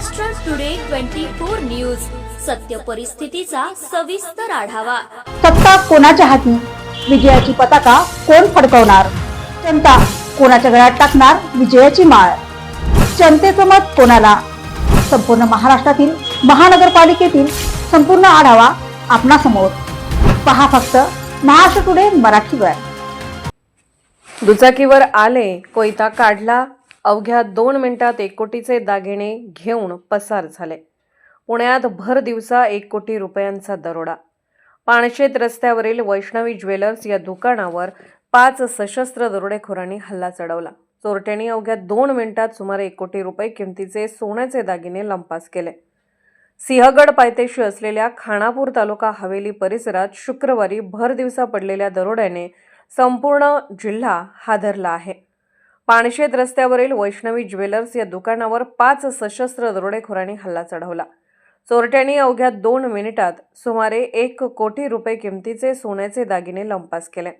Maharashtra today 24 news, सत्य परिस्थितीचा सविस्तर आढावा। सत्ता कोणाच्या हाती, विजयाची पताका कोण फडकवणार, जनता कोणाच्या गळ्यात टाकणार विजयाची माळ, जनतेचं मत कोणाला, संपूर्ण महाराष्ट्रातील महानगरपालिकेतील संपूर्ण आढावा आपणासमोर पहा फक्त महाराष्ट्र टुडे मराठीवर। दुचाकीवर आले, कोयता काढला, अवघ्या 2 मिनिटात 1 कोटीचे दागिने घेऊन पसार झाले। पुण्यात भर दिवसा 1 कोटी रुपयांचा दरोडा। पानशेत रस्त्यावरील वैष्णवी ज्वेलर्स या दुकानावर 5 सशस्त्र दरोडेखोरांनी हल्ला चढवला। चोरट्यांनी अवघ्या 2 मिनिटात सुमारे 1 कोटी रुपये किमतीचे सोन्याचे दागिने लंपास केले। सिंहगड पायथ्याशी असलेल्या खानापूर तालुका हवेली परिसरात शुक्रवारी भर दिवसा पडलेल्या दरोड्याने संपूर्ण जिल्हा हादरला आहे। पानशेत रस्त्यावरील वैष्णवी ज्वेलर्स या दुकानावर 5 सशस्त्र दरोडेखोरांनी हल्ला चढवला। चोरट्यांनी अवघ्या 2 मिनिटात सुमारे 1 कोटी रुपये किमतीचे सोन्याचे दागिने लंपास केले।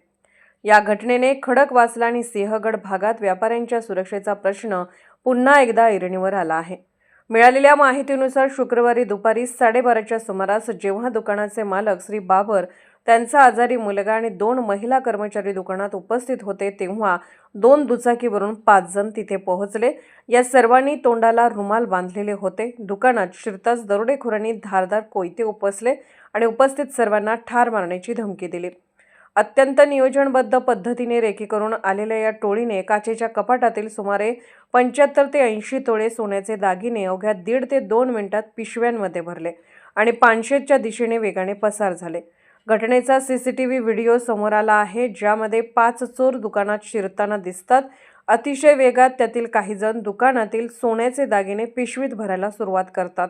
या घटनेने खडकवासला आणि सिंहगड भागात व्यापाऱ्यांच्या सुरक्षेचा प्रश्न पुन्हा एकदा ऐरणीवर आला आहे। मिळालेल्या माहितीनुसार शुक्रवारी दुपारी 12:30च्या सुमारास जेव्हा दुकानाचे मालक श्री बाबर, त्यांचा आजारी मुलगा आणि 2 महिला कर्मचारी दुकानात उपस्थित होते, तेव्हा 2 दुचाकीवरून 5 जण तिथे पोहोचले। या सर्वांनी तोंडाला रुमाल बांधलेले होते। दुकानात शिरताच दरोडेखोरांनी धारदार कोयते उपसले आणि उपस्थित सर्वांना ठार मारण्याची धमकी दिली। अत्यंत नियोजनबद्ध पद्धतीने रेकी करून आलेल्या या टोळीने काचेच्या कपाटातील सुमारे 75 ते 80 तोळे सोन्याचे दागिने अवघ्या 1.5 ते 2 मिनिटात पिशव्यांमध्ये भरले आणि पानशेतच्या दिशेने वेगाने पसार झाले। घटनेचा सीसीटीव्ही व्हिडिओ समोर आला आहे, ज्यामध्ये 5 चोर दुकानात शिरताना दिसतात। अतिशय वेगात त्यातील काही जण दुकानातील सोन्याचे दागिने पिशवीत भरायला सुरुवात करतात,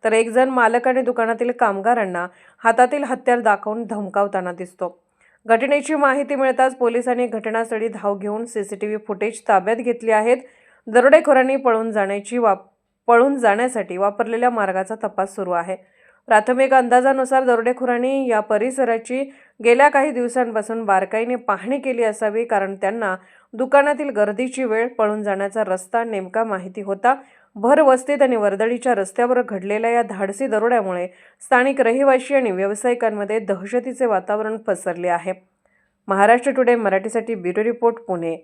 तर एक जण मालक आणि दुकानातील कामगारांना हातातील हत्यार दाखवून धमकावताना दिसतो। घटनेची माहिती मिळताच पोलिसांनी घटनास्थळी धाव घेऊन सीसीटीव्ही फुटेज ताब्यात घेतली आहेत। दरोडेखोरांनी पळून जाण्यासाठी वापरलेल्या मार्गाचा तपास सुरू आहे। प्राथमिक अंदाजानुसार दरोडेखोरांनी या परिसराची गेल्या काही दिवसांपासून बारकाईने पाहणी केली असावी, कारण त्यांना दुकानातील गर्दीची वेळ, पळून जाण्याचा रस्ता नेमका माहिती होता। भर वस्तीत आणि वर्दळीच्या रस्त्यावर घडलेल्या या धाडसी दरोड्यामुळे स्थानिक रहिवासी आणि व्यावसायिकांमध्ये दहशतीचे वातावरण पसरले आहे। महाराष्ट्र टुडे मराठीसाठी ब्युरो रिपोर्ट, पुणे।